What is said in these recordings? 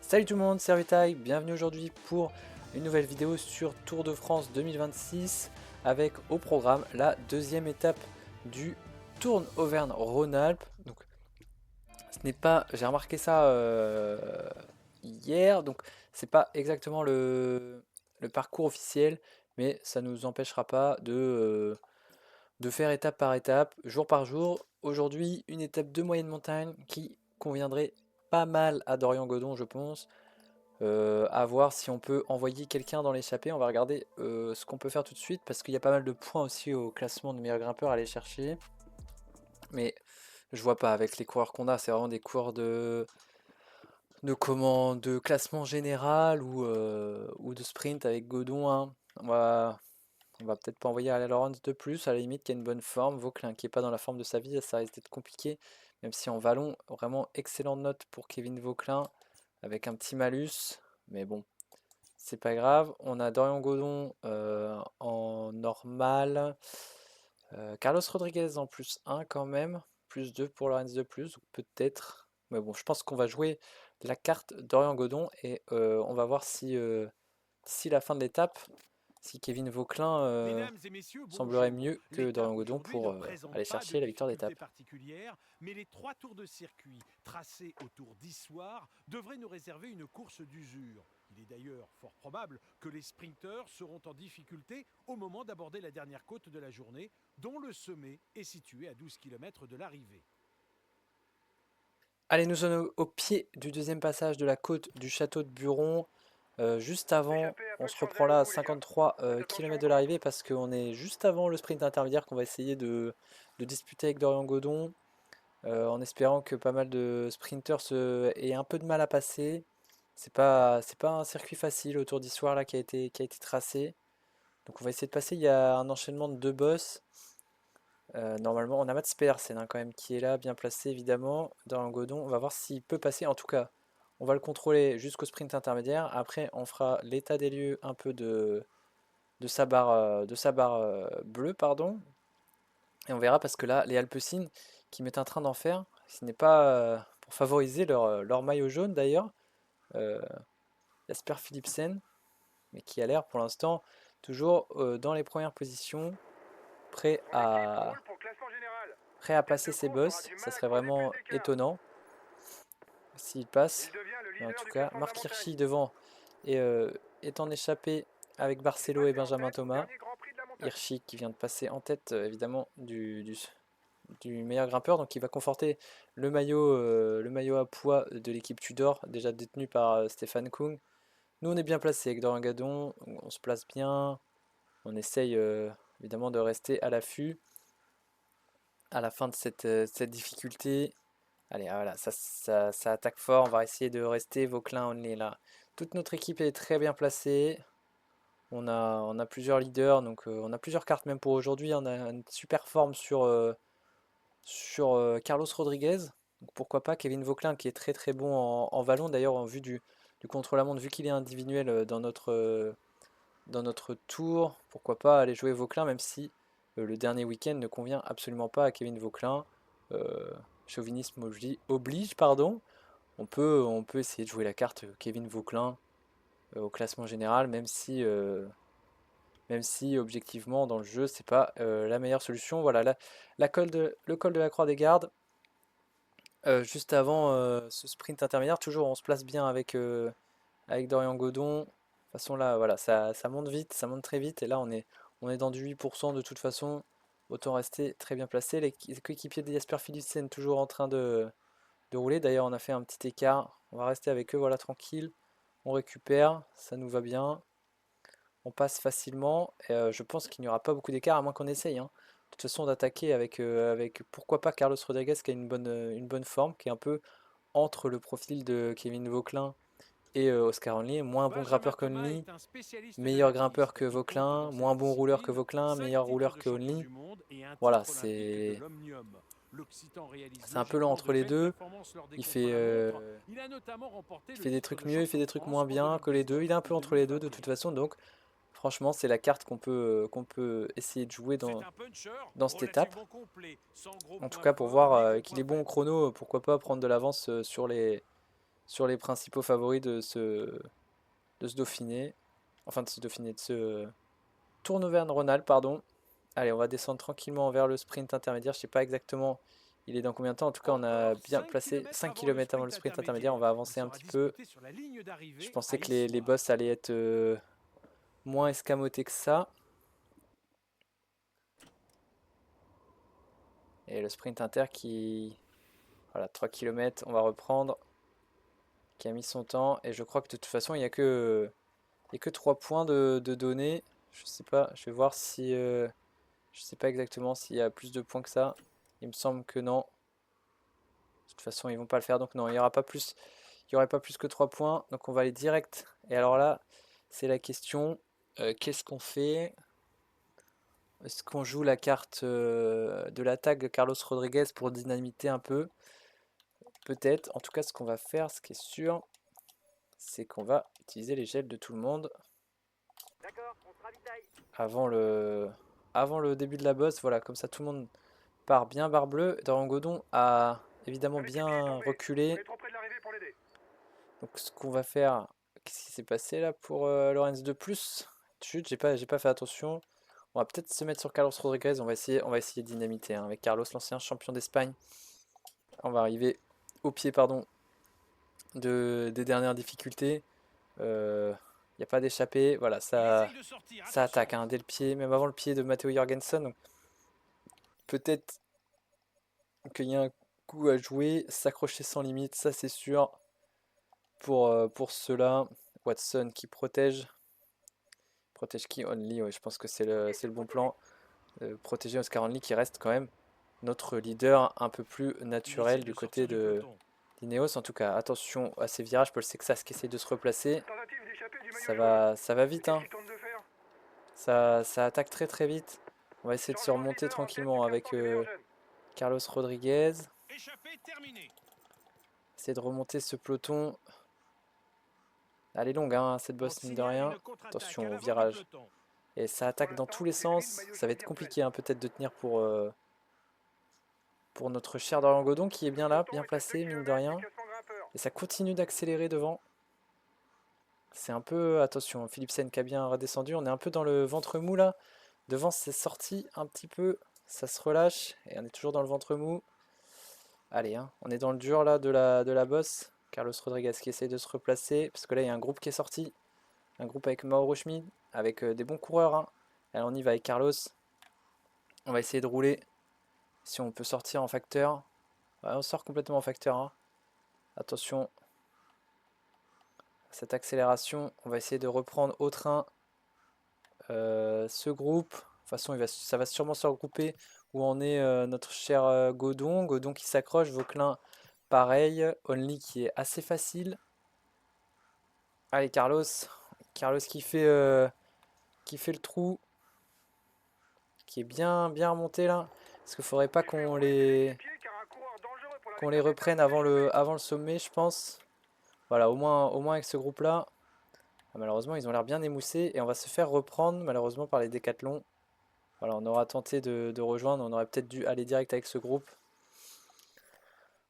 Salut tout le monde, c'est Hervé, bienvenue aujourd'hui pour une nouvelle vidéo sur Tour de France 2026 avec au programme la deuxième étape du Tour Auvergne-Rhône-Alpes. Donc ce n'est pas, j'ai remarqué ça hier, donc c'est pas exactement le parcours officiel, mais ça ne nous empêchera pas de faire étape par étape, jour par jour. Aujourd'hui, une étape de moyenne montagne qui conviendrait pas mal à Dorian Godon, je pense. À voir si on peut envoyer quelqu'un dans l'échappée. On va regarder ce qu'on peut faire tout de suite parce qu'il y a pas mal de points aussi au classement de meilleurs grimpeurs à aller chercher. Mais je vois pas avec les coureurs qu'on a, c'est vraiment des coureurs de classement général ou de sprint avec Godon, hein. On va peut-être pas envoyer Alain Laurens de plus, à la limite qui a une bonne forme. Vauclin qui est pas dans la forme de sa vie, ça risque d'être compliqué. Même si en vallon, vraiment excellente note pour Kevin Vauclin avec un petit malus. Mais bon, c'est pas grave. On a Dorian Godon en normal. Carlos Rodriguez en plus 1 quand même. Plus 2 pour Lorenz de plus. Peut-être. Mais bon, je pense qu'on va jouer la carte Dorian Godon. Et on va voir si d'ici la fin de l'étape, si Kevin Vauclin Mesdames et messieurs, semblerait bonjour. mieux que L'étape Dorian Godon d'aujourd'hui ne pour présente aller pas de chercher la victoire difficultés d'étape. particulières, mais les 3 tours de circuit tracés autour d'Issoire devraient nous réserver une course d'usure. Il est d'ailleurs fort probable que les sprinteurs seront en difficulté au moment d'aborder la dernière côte de la journée, dont le sommet est situé à 12 km de l'arrivée. Allez, nous sommes au pied du deuxième passage de la côte du château de Buron. Juste avant, L'échappée, un on peu de se chance reprend derrière là à vous, les gars. 53 Faites attention km aux de courses. l'arrivée parce qu'on est juste avant le sprint intermédiaire qu'on va essayer de disputer avec Dorian Godon, en espérant que pas mal de sprinters aient un peu de mal à passer. C'est pas un circuit facile autour d'Issoire là qui a été tracé. Donc on va essayer de passer. Il y a un enchaînement de deux bosses. Normalement, on a Mats Pedersen, hein, quand même qui est là, bien placé évidemment. Dorian Godon, on va voir s'il peut passer. En tout cas, on va le contrôler jusqu'au sprint intermédiaire. Après, on fera l'état des lieux un peu de sa barre bleue, pardon. Et on verra parce que là, les Alpecin qui mettent un train d'enfer, ce n'est pas pour favoriser leur maillot jaune d'ailleurs. Euh, Jasper Philipsen, mais qui a l'air pour l'instant toujours dans les premières positions, prêt Mon équipe à, roule pour le classement général. prêt à Tête passer de ses course aura bosses. du Ça mal à serait creuser plus vraiment d'écart. étonnant s'il passe. Il devient le Mais en leader tout du cas, classement de la Marc montagne. Hirschi devant et, est en échappée avec Il est Barcelo et passé en Benjamin tête au Thomas. dernier Grand Prix de la montagne. Hirschi qui vient de passer en tête évidemment du meilleur grimpeur, donc il va conforter le maillot à poids de l'équipe Tudor, déjà détenu par Stéphane Kung. Nous on est bien placé avec Dorian Gadon, on se place bien, on essaye évidemment de rester à l'affût à la fin de cette difficulté. Allez, ah, voilà, ça attaque fort, on va essayer de rester Vauclin only là. Toute notre équipe est très bien placée. On a plusieurs leaders, donc on a plusieurs cartes même pour aujourd'hui. On a une super forme sur Carlos Rodriguez. Donc pourquoi pas Kevin Vauclin qui est très très bon en vallon. D'ailleurs, en vue du contre-la-montre, vu qu'il est individuel dans notre tour, pourquoi pas aller jouer Vauclin, même si le dernier week-end ne convient absolument pas à Kevin Vauclin. Euh, Chauvinisme oblige, pardon. On peut essayer de jouer la carte Kevin Vauclin au classement général, même si objectivement dans le jeu c'est pas la meilleure solution. Voilà, le col de la Croix des Gardes, juste avant ce sprint intermédiaire, toujours on se place bien avec Dorian Godon. De toute façon là, voilà, ça monte vite, ça monte très vite, et là on est dans du 8% de toute façon. Autant rester très bien placé. Les coéquipiers de Jasper Philipsen toujours en train de rouler. D'ailleurs, on a fait un petit écart. On va rester avec eux, voilà, tranquille. On récupère, ça nous va bien. On passe facilement. Et, je pense qu'il n'y aura pas beaucoup d'écart à moins qu'on essaye, hein. De toute façon, d'attaquer avec pourquoi pas Carlos Rodriguez qui a une bonne forme, qui est un peu entre le profil de Kevin Vauclin et Oscar Only. Moins bon Benjamin grimpeur que Thomas Only, est un spécialiste de la meilleur grimpeur piste. que Il compte Vauclin, dans cette moins bon rouleur que discipline Vauclin, 5 meilleur titres rouleur de que champion Only. du monde et un Voilà, titre olympique de c'est l'Omnium. L'Occitan réalise c'est un peu lent logiquement de entre les belles deux. performances lors des Il fait, contre-la-montre. Il a notamment remporté il le fait des titre trucs de mieux, il fait champion des de trucs France moins en bien que les deux. Il est 2019 un et peu entre les deux de toute 2021. façon, donc franchement, c'est la carte qu'on peut essayer de jouer C'est dans, un puncher dans cette étape. relativement complet, sans gros En tout points cas, pour forts voir ni de qu'il points est bon au faibles. chrono, pourquoi pas prendre de l'avance sur les sur les principaux favoris de ce Dauphiné. Enfin, de ce Dauphiné, de ce Tour Auvergne-Rhône-Alpes, pardon. Allez, on va descendre tranquillement vers le sprint intermédiaire. Je sais pas exactement il est dans combien de temps. En tout cas, on a Encore bien 5 placé km 5 avant le km avant le sprint sprint intermédiaire. On va intermédiaire. Il avancer un sera petit peu. disputé sur la ligne Je d'arrivée à pensais que les Issoire. boss allaient être moins escamotés que ça. Et le sprint inter qui... Voilà, 3 km, on va reprendre. Qui a mis son temps. Et je crois que de toute façon, il y a que 3 points de données. Je sais pas, je vais voir si... je sais pas exactement s'il y a plus de points que ça. Il me semble que non. De toute façon, ils vont pas le faire, donc non, il y aura pas plus. Il y aurait pas plus que 3 points. Donc on va aller direct. Et alors là, c'est la question. Qu'est-ce qu'on fait? Est-ce qu'on joue la carte de l'attaque de Carlos Rodriguez pour dynamiter un peu? Peut-être. En tout cas, ce qu'on va faire, ce qui est sûr, c'est qu'on va utiliser les gels de tout le monde avant le début de la boss. Voilà, comme ça tout le monde part bien barre bleue. Dorian Godon a évidemment bien reculé. Donc ce qu'on va faire, qu'est-ce qui s'est passé là pour Lorenz de plus? Chut, j'ai pas fait attention. On va peut-être se mettre sur Carlos Rodriguez. On va essayer de dynamiter hein, avec Carlos, l'ancien champion d'Espagne. On va arriver au pied, pardon, des dernières difficultés. Il n'y a pas d'échappée. Voilà, Il ça, essaye de sortir, ça attention. attaque hein, dès le pied, même avant le pied de Matteo Jorgensen. Donc peut-être qu'il y a un coup à jouer, s'accrocher sans limite, ça c'est sûr. Pour cela, Watson qui protège qui Only, ouais, je pense que c'est le bon plan. Protéger Oscar Only qui reste quand même notre leader un peu plus Il essaye naturel de du côté sortir du de peloton. d'Ineos. En tout cas, attention à ces virages. Paul Sexas qui essaye de se replacer. Ça va vite, hein. Ça attaque très très vite. On va essayer de se remonter tranquillement avec Carlos Rodriguez. Échappé, terminé. Essayer de remonter ce peloton. Elle est longue, hein, cette On bosse, mine de signale rien. une contre-attaque à Attention au l'avant du virage. peloton. Et ça attaque dans tous les sens. Ça va être compliqué, hein, peut-être de tenir pour notre cher Dorian Godon qui est bien là, bien placé, mine de rien. Et ça continue d'accélérer devant. C'est un peu... Attention, Philipsen qui a bien redescendu. On est un peu dans le ventre mou là. Devant, c'est sorti un petit peu. Ça se relâche. Et on est toujours dans le ventre mou. Allez, hein, on est dans le dur là de la bosse. Carlos Rodriguez qui essaye de se replacer. Parce que là, il y a un groupe qui est sorti. Un groupe avec Mauro Schmid. Avec des bons coureurs. Hein. Allez, on y va avec Carlos. On va essayer de rouler. Si on peut sortir en facteur. Ouais, on sort complètement en facteur. Hein. Attention. Cette accélération. On va essayer de reprendre au train ce groupe. De toute façon, ça va sûrement se regrouper où en est notre cher Godon. Godon qui s'accroche. Vauquelin, pareil. Only qui est assez facile. Allez, Carlos. Carlos qui fait le trou. Qui est bien, bien remonté là. Parce qu'il faudrait pas qu'on les reprenne avant le sommet, je pense. Voilà, au moins avec ce groupe-là. Ah, malheureusement, ils ont l'air bien émoussés. Et on va se faire reprendre, malheureusement, par les décathlons. Voilà, on aura tenté de rejoindre. On aurait peut-être dû aller direct avec ce groupe.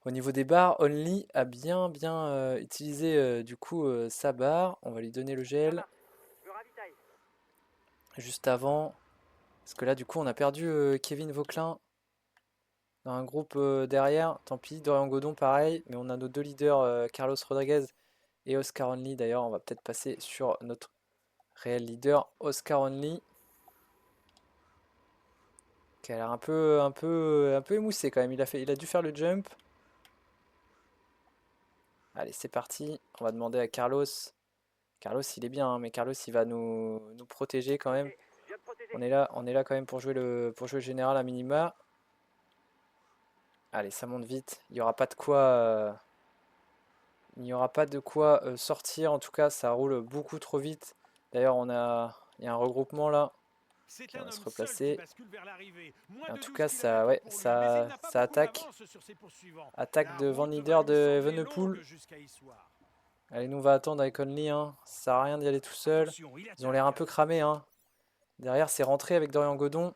Au niveau des barres, Only a bien, bien utilisé du coup sa barre. On va lui donner le gel juste avant. Parce que là, du coup, on a perdu Kevin Vauquelin dans un groupe derrière. Tant pis, Dorian Godon, pareil. Mais on a nos deux leaders, Carlos Rodriguez et Oscar Only. D'ailleurs, on va peut-être passer sur notre réel leader, Oscar Only, qui a l'air un peu émoussé quand même. Il a dû faire le jump. Allez, c'est parti. On va demander à Carlos. Carlos, il est bien, hein, mais Carlos, il va nous protéger quand même. On est là quand même pour jouer le général à minima. Allez, ça monte vite. Il n'y aura pas de quoi sortir. En tout cas, ça roule beaucoup trop vite. D'ailleurs, il y a un regroupement là. Ok, C'est on un va se homme seul qui replacer. bascule vers l'arrivée. Moins Et en de tout 12 cas, ça, km ouais, pour lui, mais il ça, n'a pas ça beaucoup attaque. d'avance sur ses poursuivants. Attaque La de Van route va Leader lui de sembler Evenepoel. longue jusqu'à Issoire. Allez, nous on va attendre avec Only. Hein. Ça sert à rien d'y aller tout seul. Attention, il Ils ont l'air un attaque. peu cramés. Hein. Derrière, c'est rentré avec Dorian Godon.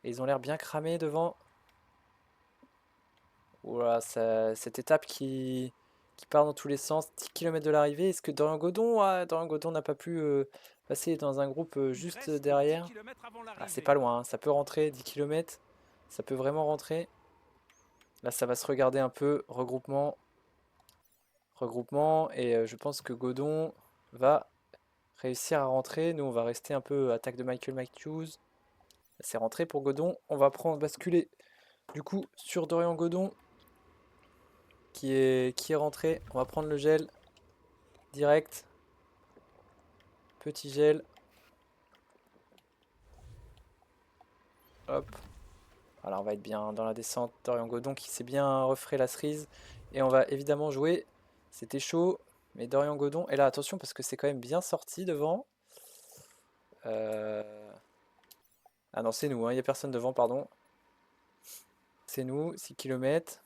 Et ils ont l'air bien cramés devant. Voilà, cette étape qui part dans tous les sens. 10 km de l'arrivée. Est-ce que Dorian Godon, ah, Dorian Godon n'a pas pu passer dans un groupe Il juste reste 10 derrière? km avant Ah, c'est l'arrivée. pas loin, hein, ça peut rentrer, 10 km. Ça peut vraiment rentrer. Là, ça va se regarder un peu. Regroupement. Regroupement. Et je pense que Godon va réussir à rentrer. Nous, on va rester un peu attaque de Michael Matthews. C'est rentré pour Godon. On va prendre, basculer du coup sur Dorian Godon qui est rentré. On va prendre le gel direct. Petit gel. Hop. Alors on va être bien dans la descente. Dorian Godon qui s'est bien refait la cerise. Et on va évidemment jouer. C'était chaud. Mais Dorian Godon. Et là attention parce que c'est quand même bien sorti devant. Ah non c'est nous. Il n'y a personne devant pardon. C'est nous. 6 km.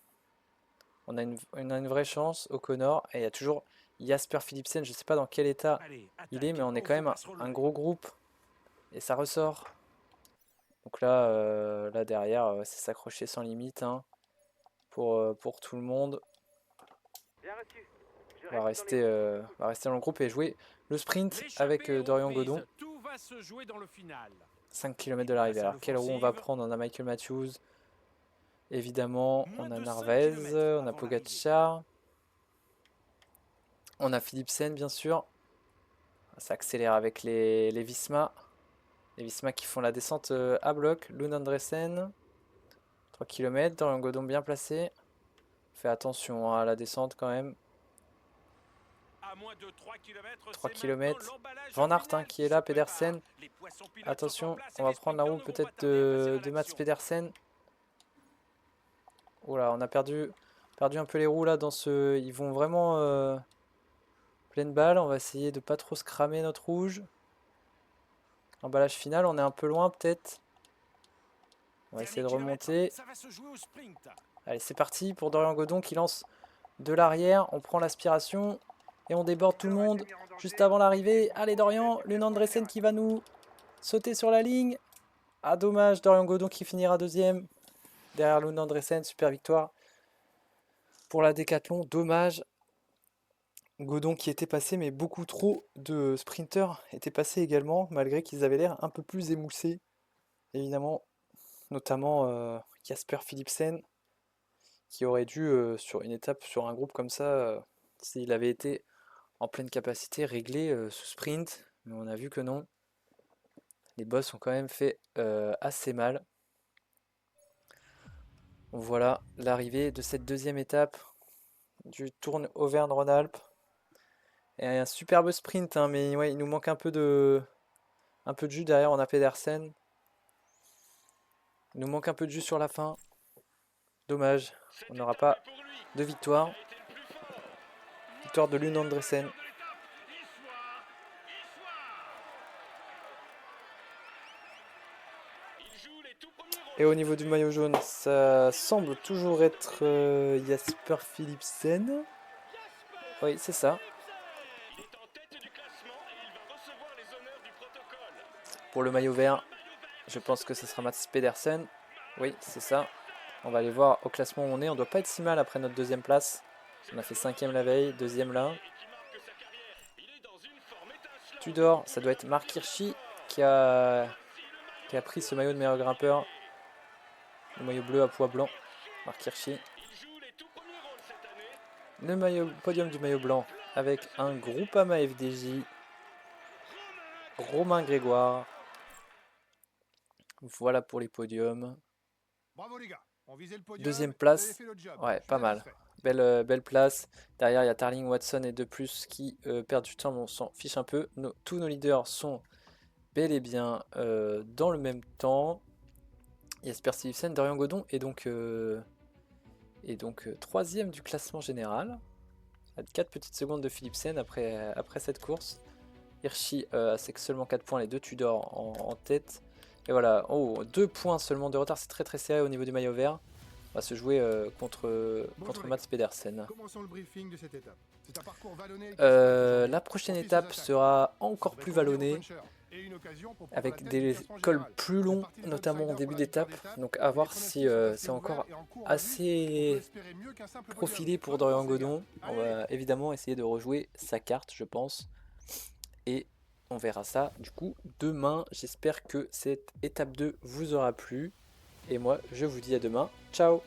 On a une vraie chance. O'Connor. Et il y a toujours Jasper Philipsen. Je ne sais pas dans quel état Allez, il est. attaque. Mais on est Oh, quand faut même pas se un relever. gros groupe. Et ça ressort. Donc là, là derrière, c'est s'accrocher sans limite hein, pour tout le monde. On va rester dans le groupe et jouer le sprint avec L'échappée est Dorian reprise. Godon. Tout va se jouer dans le final. 5 km de Et l'arrivée. place à Alors quelle roue on va l'offensive. prendre? On a Michael Matthews. Évidemment, Moins on a de 5 Narvaez, km on a avant l'arrivée. Pogacar. On a Philipsen bien sûr. Ça accélère avec les Visma. Les Visma qui font la descente à bloc. Lund Andresen. 3 km. Dorian Godon bien placé. Fais attention à la descente quand même. À moins de 3 km, 3 c'est maintenant km. l'emballage Van Aert hein, final qui est se là, prépare. Pedersen. Les poissons pilotes sont en Attention, place et on va les prendre la sprinteurs roue n'auront peut-être pas tardé à passer à de Mats l'action. Pedersen. Oula, on a perdu un peu les roues là dans ce. Ils vont vraiment pleine balle. On va essayer de pas trop se cramer notre rouge. Emballage final, on est un peu loin peut-être. On va essayer de Dernier kilomètre, remonter. ça va se jouer au sprint. Allez, c'est parti pour Dorian Godon qui lance de l'arrière. On prend l'aspiration et on déborde tout le monde juste avant l'arrivée. Allez Dorian, Lune Andresen qui va nous sauter sur la ligne. Ah dommage, Dorian Godon qui finira deuxième. Derrière Lune Andresen, super victoire pour la Décathlon. Dommage. Godon qui était passé, mais beaucoup trop de sprinteurs étaient passés également, malgré qu'ils avaient l'air un peu plus émoussés. Évidemment, notamment Jasper Philipsen, qui aurait dû, sur une étape, sur un groupe comme ça, s'il avait été en pleine capacité, régler ce sprint. Mais on a vu que non. Les boss ont quand même fait assez mal. Voilà l'arrivée de cette deuxième étape du Tour Auvergne-Rhône-Alpes. Et un superbe sprint, hein, mais ouais, il nous manque un peu de jus. Derrière, on a Pedersen. Il nous manque un peu de jus sur la fin. Dommage, on n'aura pas de victoire. Victoire de Lune Andresen. Et au niveau du maillot jaune, ça semble toujours être Jasper Philipsen. Oui, c'est ça. Pour le maillot vert, je pense que ce sera Mats Pedersen. Oui, c'est ça. On va aller voir au classement où on est. On doit pas être si mal après notre deuxième place. On a fait 5ème la veille, deuxième là. Tudor, ça doit être Mark Hirschi qui a pris ce maillot de meilleur grimpeur. Le maillot bleu à pois blanc. Mark Hirschi. Le podium du maillot blanc avec un Groupama FDJ. Romain Grégoire. Voilà pour les podiums. Bravo les gars, on visait le podium. Deuxième vous avez place. fait le job. Ouais, Je suis pas mal. satisfait. Belle place. Derrière, il y a Tarling, Watson et De Plus qui perdent du temps, mais on s'en fiche un peu. Tous nos leaders sont bel et bien dans le même temps. Jasper Philipsen, Dorian Godon est donc troisième du classement général. À 4 petites secondes de Philipsen après cette course. Hirschi c'est seulement 4 points, les deux Tudor en tête. Et voilà, 2 points seulement de retard, c'est très très serré au niveau du maillot vert. On va se jouer contre Mats Pedersen. Commençons le briefing de cette étape. C'est un parcours vallonné. La prochaine étape sera encore plus vallonnée. Et une occasion pour prendre la avec tête du des classement cols général. plus C'est longs, parti des notamment en outsiders début pour la victoire d'étape. d'étape. Donc à Les voir si pronostics sont c'est assez encore ouverts et en cours à vue, on peut assez espérer mieux qu'un simple podium. profilé pour Bonne Dorian course, les gars. Godon. On Allez, va évidemment essayer de rejouer sa carte, je pense. Et on verra ça du coup demain. J'espère que cette étape 2 vous aura plu. Et moi, je vous dis à demain. Ciao!